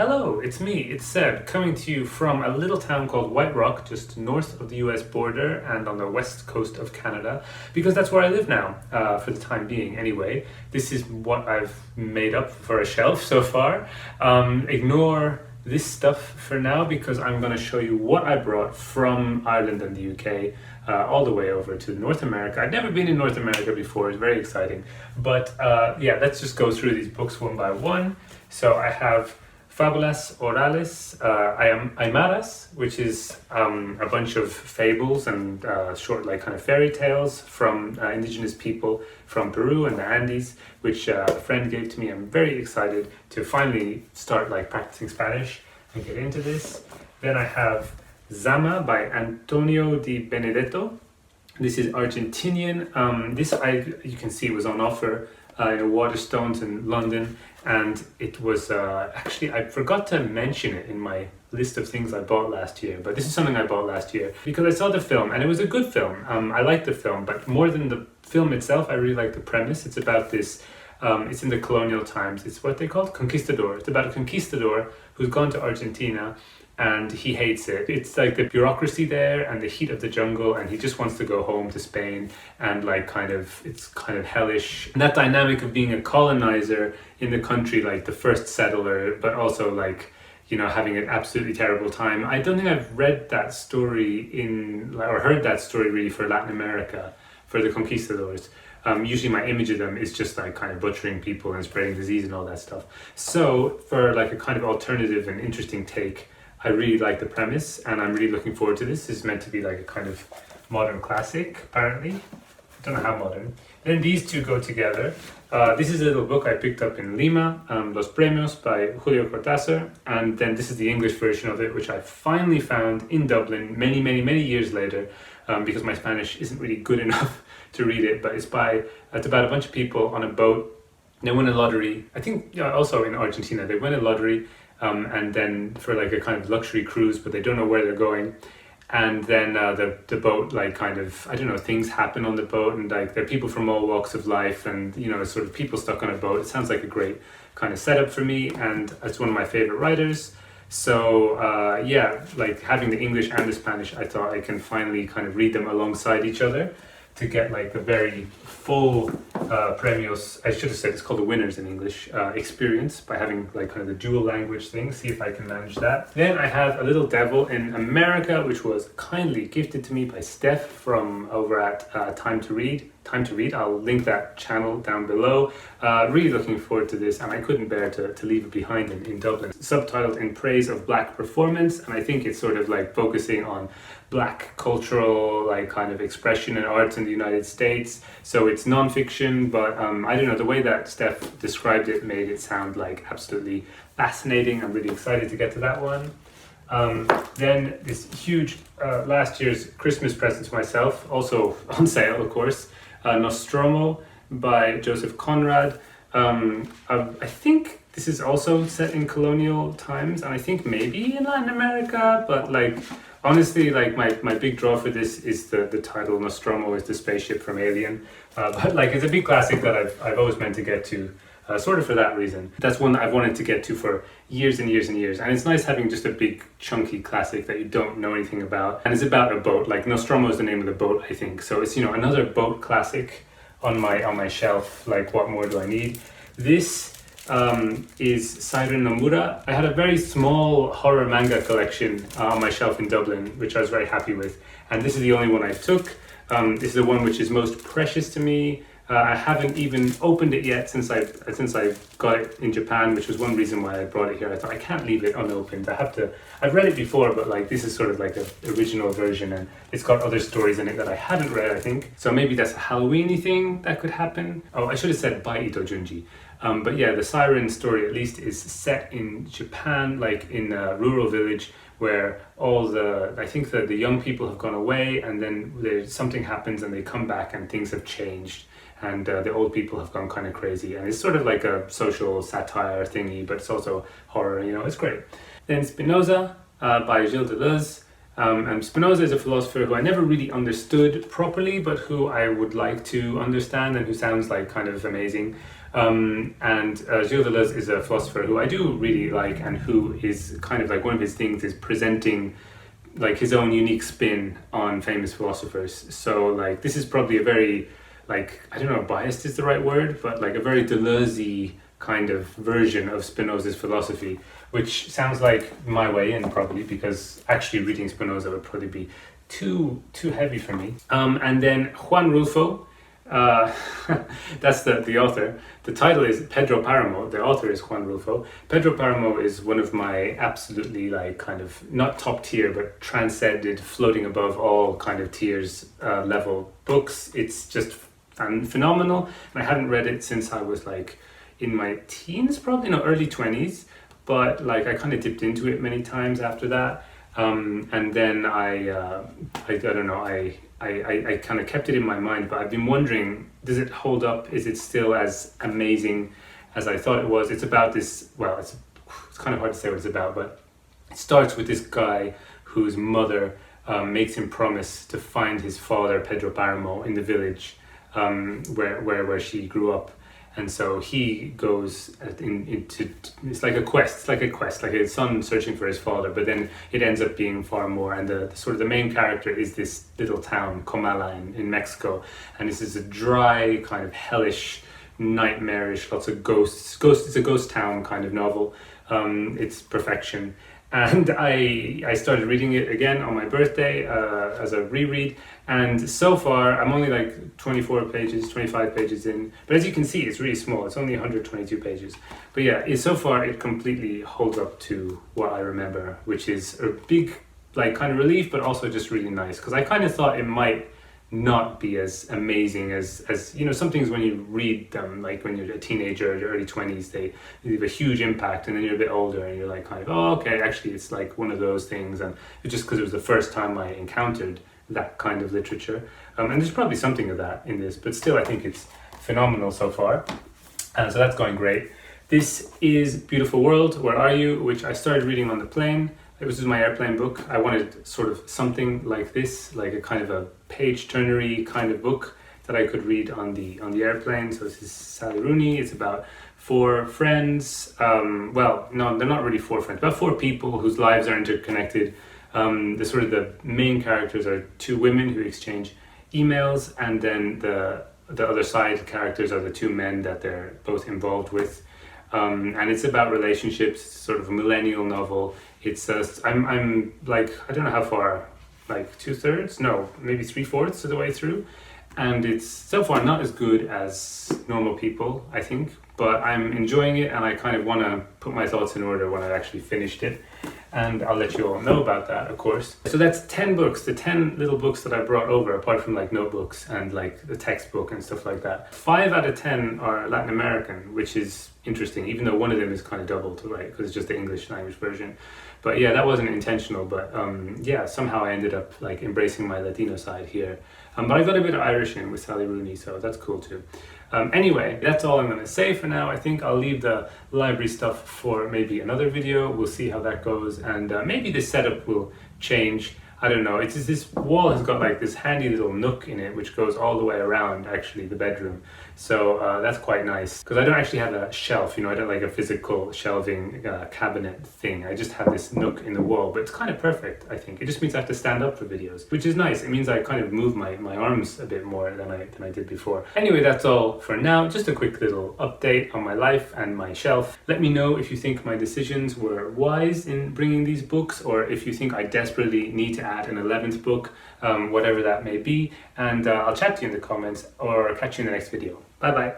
Hello, it's me, it's Seb, coming to you from a little town called White Rock, just north of the US border and on the west coast of Canada, because that's where I live now, for the time being anyway. This is what I've made up for a shelf so far. Ignore this stuff for now because I'm going to show you what I brought from Ireland and the UK all the way over to North America. I'd never been in North America before, it's very exciting. But yeah, let's just go through these books one by one. So I have Fabulas Orales, Aymaras, which is a bunch of fables and short like kind of fairy tales from indigenous people from Peru and the Andes, which a friend gave to me. I'm very excited to finally start like practicing Spanish and get into this. Then I have Zama by Antonio Di Benedetto. This is Argentinian. You can see was on offer in Waterstones in London, and it was actually, I forgot to mention it in my list of things I bought last year, but this is something I bought last year because I saw the film and it was a good film. I liked the film, but more than the film itself, I really like the premise. It's about this, it's in the colonial times, it's what they called conquistador. It's about a conquistador who's gone to Argentina and he hates it. It's like the bureaucracy there and the heat of the jungle, and he just wants to go home to Spain, and like it's kind of hellish. And that dynamic of being a colonizer in the country, like the first settler, but also like, you know, having an absolutely terrible time. I don't think I've read that story or heard that story really for Latin America, for the conquistadors. Usually my image of them is just like kind of butchering people and spreading disease and all that stuff. So for like a kind of alternative and interesting take, I really like the premise and I'm really looking forward to this. This is meant to be like a kind of modern classic, apparently. I don't know how modern. Then these two go together. This is a little book I picked up in Lima, Los Premios by Julio Cortázar. And then this is the English version of it, which I finally found in Dublin many years later, because my Spanish isn't really good enough to read it. But it's about a bunch of people on a boat. They win a lottery. I think also in Argentina, they win a lottery. And then for like a kind of luxury cruise, but they don't know where they're going. And then the boat, like kind of, I don't know, things happen on the boat, and like there are people from all walks of life, and you know, sort of people stuck on a boat. It sounds like a great kind of setup for me, and it's one of my favorite writers. So yeah, like having the English and the Spanish, I thought I can finally kind of read them alongside each other to get like the very full Premios, I should have said it's called the winners in English, experience by having like kind of the dual language thing, see if I can manage that. Then I have A Little Devil in America, which was kindly gifted to me by Steph from over at Time to Read, I'll link that channel down below. Really looking forward to this, and I couldn't bear to leave it behind in Dublin. Subtitled In Praise of Black Performance, and I think it's sort of like focusing on Black cultural like kind of expression and arts in the United States. So it's non-fiction, but I don't know, the way that Steph described it made it sound like absolutely fascinating. I'm really excited to get to that one. Then this huge last year's Christmas present to myself, also on sale of course, Nostromo by Joseph Conrad. I think this is also set in colonial times, and I think maybe in Latin America, but like honestly, like my big draw for this is the title. Nostromo is the spaceship from Alien, but like it's a big classic that I've always meant to get to, sort of for that reason. That's one that I've wanted to get to for years and years and years, and it's nice having just a big chunky classic that you don't know anything about, and it's about a boat. Like Nostromo is the name of the boat, I think, so it's, you know, another boat classic on my shelf. Like, what more do I need? This is Siren Namura. I had a very small horror manga collection on my shelf in Dublin, which I was very happy with, and this is the only one I took. This is the one which is most precious to me. I haven't even opened it yet since I got it in Japan, which was one reason why I brought it here. I thought I can't leave it unopened. I've read it before, but like this is sort of like the original version, and it's got other stories in it that I hadn't read, I think. So maybe that's a Halloween-y thing that could happen. Oh, I should have said by Ito Junji. But yeah, the Siren story at least is set in Japan, like in a rural village where I think that the young people have gone away, and then something happens and they come back and things have changed. And the old people have gone kind of crazy, and it's sort of like a social satire thingy, but it's also horror, you know, it's great. Then Spinoza by Gilles Deleuze. And Spinoza is a philosopher who I never really understood properly, but who I would like to understand, and who sounds like kind of amazing. And Gilles Deleuze is a philosopher who I do really like, and who is kind of like, one of his things is presenting like his own unique spin on famous philosophers. So like this is probably a very, like, I don't know if biased is the right word, but like a very Deleuze-y kind of version of Spinoza's philosophy, which sounds like my way in probably, because actually reading Spinoza would probably be too heavy for me. And then Juan Rulfo, that's the author. The title is Pedro Paramore. The author is Juan Rulfo. Pedro Paramore is one of my absolutely, like, kind of not top tier, but transcended, floating above all kind of tiers level books. It's just phenomenal, and I hadn't read it since I was like in my teens, probably, no, early 20s, but like I kind of dipped into it many times after that. And then I don't know, I kind of kept it in my mind, but I've been wondering, does it hold up? Is it still as amazing as I thought it was? It's about this, well, it's kind of hard to say what it's about, but it starts with this guy whose mother makes him promise to find his father, Pedro Paramore, in the village where she grew up. And so he goes into, it's like a son searching for his father, but then it ends up being far more. And the sort of the main character is this little town, Comala in Mexico. And this is a dry, kind of hellish, nightmarish, lots of ghosts. It's a ghost town kind of novel. It's perfection. And I started reading it again on my birthday as a reread, and so far I'm only like 25 pages in, but as you can see it's really small, it's only 122 pages. But yeah, so far it completely holds up to what I remember, which is a big, like, kind of relief, but also just really nice, because I kind of thought it might not be as amazing as you know, some things when you read them, like when you're a teenager or your early 20s, they leave a huge impact, and then you're a bit older and you're like kind of, oh, okay, actually it's like one of those things. And it's just because it was the first time I encountered that kind of literature, and there's probably something of that in this, but still I think it's phenomenal so far, and so that's going great. This is Beautiful World, Where Are You?, which I started reading on the plane. It was my airplane book. I wanted sort of something like this, like a kind of a page-turnery kind of book that I could read on the airplane. So this is Sally Rooney. It's about 4 friends. Well, no, they're not really 4 friends, but 4 people whose lives are interconnected. The main characters are 2 women who exchange emails, and then the other side characters are the 2 men that they're both involved with. And it's about relationships, sort of a millennial novel. It's I'm like, I don't know how far, like 2/3, no, maybe 3/4 of the way through, and it's so far not as good as Normal People, I think, but I'm enjoying it, and I kind of want to put my thoughts in order when I've actually finished it, and I'll let you all know about that, of course. So that's 10 books, the 10 little books that I brought over, apart from like notebooks and like the textbook and stuff like that. 5 out of 10 are Latin American, which is interesting, even though one of them is kind of doubled, right, because it's just the English language version. But yeah, that wasn't intentional, but yeah, somehow I ended up like embracing my Latino side here. But I got a bit of Irish in with Sally Rooney, so that's cool too. Anyway, that's all I'm going to say for now. I think I'll leave the library stuff for maybe another video. We'll see how that goes, and maybe the setup will change. I don't know. It's just, this wall has got like this handy little nook in it which goes all the way around actually the bedroom. So that's quite nice, because I don't actually have a shelf, you know, I don't like a physical shelving cabinet thing. I just have this nook in the wall, but it's kind of perfect, I think. It just means I have to stand up for videos, which is nice. It means I kind of move my arms a bit more than I did before. Anyway, that's all for now. Just a quick little update on my life and my shelf. Let me know if you think my decisions were wise in bringing these books, or if you think I desperately need to add an 11th book, whatever that may be. And I'll chat to you in the comments, or catch you in the next video. Bye bye.